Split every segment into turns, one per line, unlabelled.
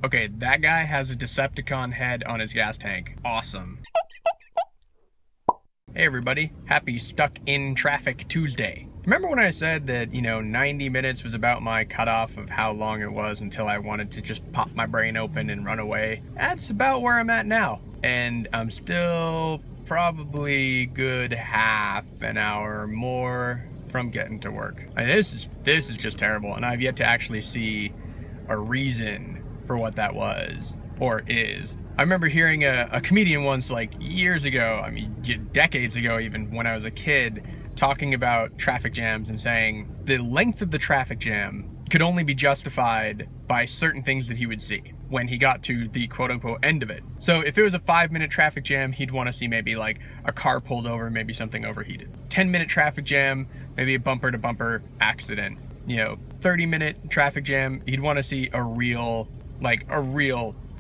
Okay, that guy has a Decepticon head on his gas tank. Awesome. Hey everybody, happy Stuck in Traffic Tuesday. Remember when I said that, 90 minutes was about my cutoff of how long it was until I wanted to just pop my brain open and run away? That's about where I'm at now. And I'm still probably good half an hour more from getting to work. I mean, this is just terrible, and I've yet to actually see a reason for what that was, or is. I remember hearing a comedian once, like years ago, I mean decades ago even, when I was a kid, talking about traffic jams and saying the length of the traffic jam could only be justified by certain things that he would see when he got to the quote-unquote end of it. So if it was a 5-minute traffic jam, he'd want to see maybe like a car pulled over, maybe something overheated. 10-minute traffic jam, maybe a bumper-to-bumper accident. 30-minute traffic jam, he'd want to see a real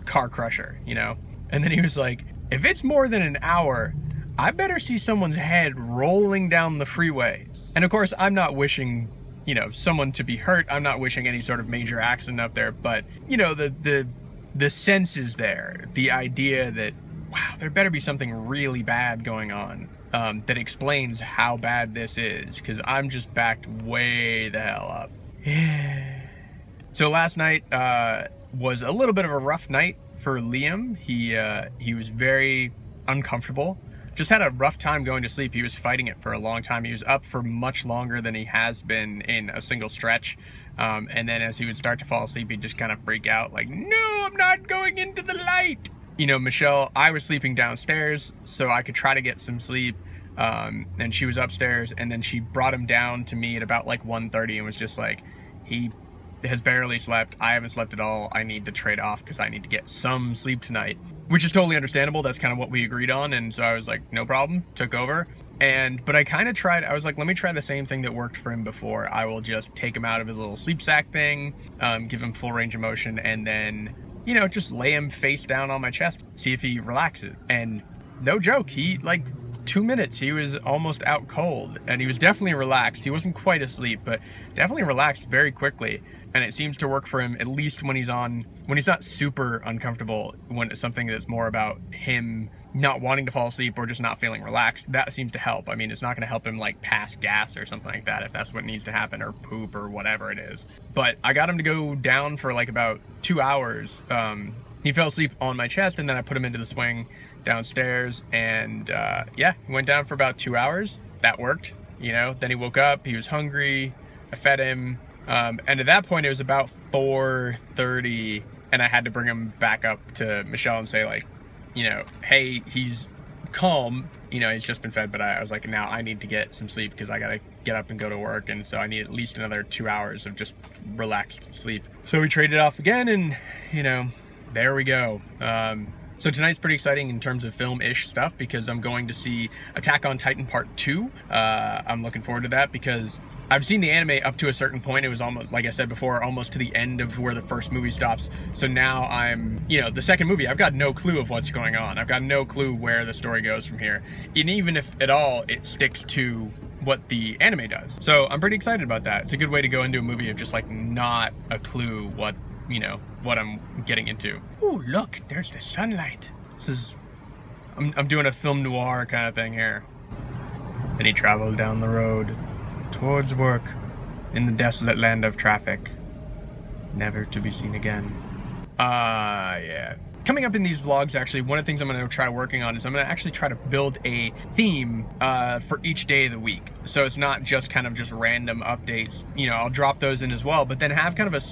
car crusher, And then he was like, if it's more than an hour, I better see someone's head rolling down the freeway. And of course, I'm not wishing, someone to be hurt. I'm not wishing any sort of major accident up there, but the sense is there. The idea that, wow, there better be something really bad going on that explains how bad this is, because I'm just backed way the hell up. So last night was a little bit of a rough night for Liam. He was very uncomfortable. Just had a rough time going to sleep. He was fighting it for a long time. He was up for much longer than he has been in a single stretch. And then as he would start to fall asleep, he'd just kind of freak out like, no, I'm not going into the light. Michelle, I was sleeping downstairs so I could try to get some sleep. And she was upstairs, and then she brought him down to me at about like 1:30 and was just like, he has barely slept. I haven't slept at all. I need to trade off because I need to get some sleep tonight, which is totally understandable. That's kind of what we agreed on. And so I was like, no problem, took over. But I kind of tried, I was like, let me try the same thing that worked for him before. I will just take him out of his little sleep sack thing, give him full range of motion, and then, just lay him face down on my chest, see if he relaxes. And no joke, he, like 2 minutes, he was almost out cold, and he was definitely relaxed. He wasn't quite asleep, but definitely relaxed very quickly. And it seems to work for him, at least when he's not super uncomfortable, when it's something that's more about him not wanting to fall asleep or just not feeling relaxed. That seems to help. I mean, it's not going to help him like pass gas or something like that if that's what needs to happen, or poop or whatever it is. But I got him to go down for like about 2 hours. He fell asleep on my chest, and then I put him into the swing downstairs, and yeah, he went down for about 2 hours. That worked, Then he woke up, he was hungry, I fed him. And at that point, it was about 4:30, and I had to bring him back up to Michelle and say, like, hey, he's calm, he's just been fed, but I was like, now I need to get some sleep because I gotta get up and go to work, and so I need at least another 2 hours of just relaxed sleep. So we traded off again, and, there we go. So tonight's pretty exciting in terms of film-ish stuff because I'm going to see Attack on Titan Part 2. I'm looking forward to that because I've seen the anime up to a certain point. It was almost, like I said before, almost to the end of where the first movie stops. So now I'm, the second movie, I've got no clue of what's going on. I've got no clue where the story goes from here. And even if at all it sticks to what the anime does. So I'm pretty excited about that. It's a good way to go into a movie of just like not a clue what I'm getting into. Ooh, look, there's the sunlight. This is, I'm doing a film noir kind of thing here. Then he traveled down the road towards work in the desolate land of traffic, never to be seen again. Yeah. Coming up in these vlogs, actually, one of the things I'm going to try working on is I'm going to actually try to build a theme for each day of the week. So it's not just kind of just random updates. I'll drop those in as well, but then have kind of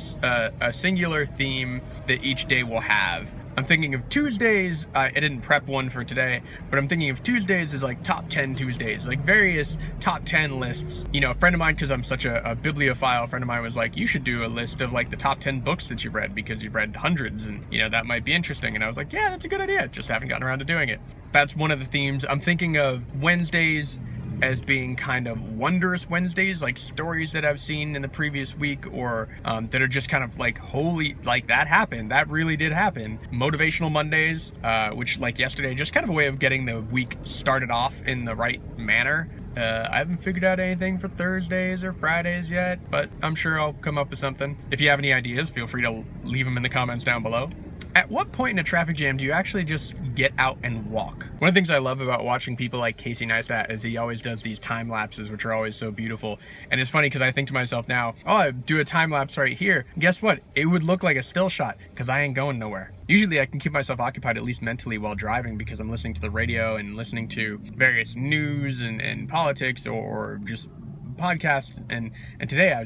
a singular theme that each day will have. I'm thinking of Tuesdays, I didn't prep one for today, but I'm thinking of Tuesdays as like top 10 Tuesdays, like various top 10 lists. A friend of mine, because I'm such a bibliophile, friend of mine was like, you should do a list of like the top 10 books that you've read because you've read hundreds and that might be interesting. And I was like, yeah, that's a good idea. Just haven't gotten around to doing it. That's one of the themes. I'm thinking of Wednesdays as being kind of wondrous Wednesdays, like stories that I've seen in the previous week, or that are just kind of like, holy, like that happened, that really did happen. Motivational Mondays, which like yesterday, just kind of a way of getting the week started off in the right manner. I haven't figured out anything for Thursdays or Fridays yet, but I'm sure I'll come up with something. If you have any ideas, feel free to leave them in the comments down below. At what point in a traffic jam do you actually just get out and walk? One of the things I love about watching people like Casey Neistat is he always does these time lapses, which are always so beautiful. And it's funny because I think to myself now, oh, I do a time lapse right here. Guess what? It would look like a still shot because I ain't going nowhere. Usually I can keep myself occupied at least mentally while driving because I'm listening to the radio and listening to various news and politics or just podcasts, and today I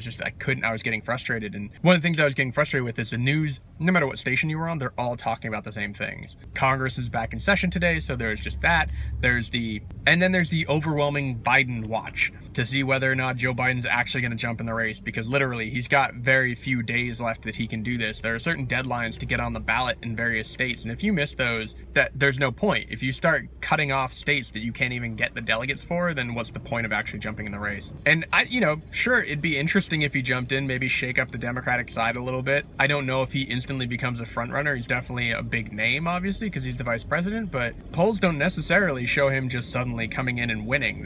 was getting frustrated. And one of the things I was getting frustrated with is the news, no matter what station you were on, they're all talking about the same things. Congress is back in session today, so there's just that. And then there's the overwhelming Biden watch to see whether or not Joe Biden's actually going to jump in the race, because literally he's got very few days left that he can do this. There are certain deadlines to get on the ballot in various states, and if you miss those, there's no point. If you start cutting off states that you can't even get the delegates for, then what's the point of actually jumping in the race? And sure, it'd be interesting if he jumped in, maybe shake up the Democratic side a little bit. I don't know if he instantly becomes a front runner. He's definitely a big name, obviously, because he's the vice president, but polls don't necessarily show him just suddenly coming in and winning.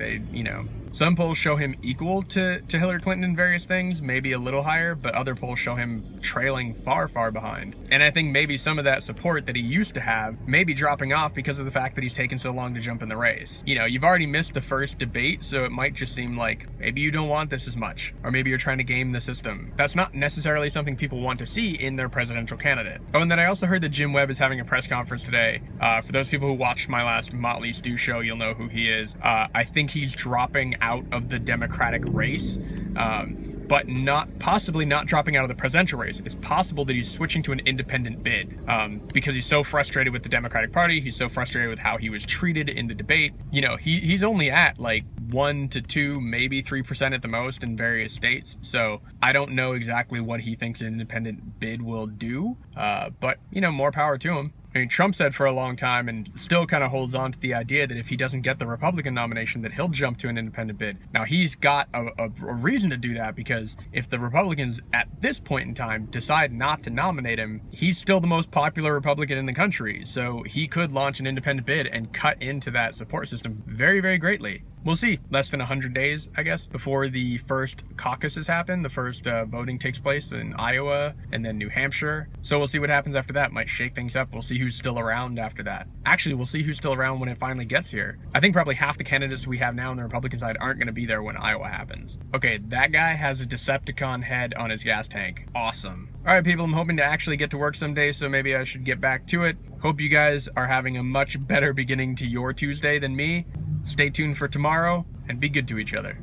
Some polls show him equal to Hillary Clinton in various things, maybe a little higher, but other polls show him trailing far, far behind. And I think maybe some of that support that he used to have may be dropping off because of the fact that he's taken so long to jump in the race. You've already missed the first debate, so it might just seem like maybe you don't want this as much, or maybe you're trying to game the system. That's not necessarily something people want to see in their presidential candidate. Oh, and then I also heard that Jim Webb is having a press conference today. For those people who watched my last Motley Stew show, you'll know who he is. I think he's dropping out of the Democratic race, but possibly not dropping out of the presidential race. It's possible that he's switching to an independent bid because he's so frustrated with the Democratic Party. He's so frustrated with how he was treated in the debate. He's only at like 1 to 2, maybe 3% at the most in various states. So I don't know exactly what he thinks an independent bid will do, but more power to him. I mean, Trump said for a long time, and still kind of holds on to the idea, that if he doesn't get the Republican nomination, that he'll jump to an independent bid. Now, he's got a reason to do that, because if the Republicans at this point in time decide not to nominate him, he's still the most popular Republican in the country. So he could launch an independent bid and cut into that support system very, very greatly. We'll see. Less than 100 days, I guess, before the first caucuses happen. The first voting takes place in Iowa and then New Hampshire. So we'll see what happens after that. Might shake things up. We'll see who's still around after that. Actually, we'll see who's still around when it finally gets here. I think probably half the candidates we have now on the Republican side aren't going to be there when Iowa happens. Okay, that guy has a Decepticon head on his gas tank. Awesome. All right, people, I'm hoping to actually get to work someday, so maybe I should get back to it. Hope you guys are having a much better beginning to your Tuesday than me. Stay tuned for tomorrow, and be good to each other.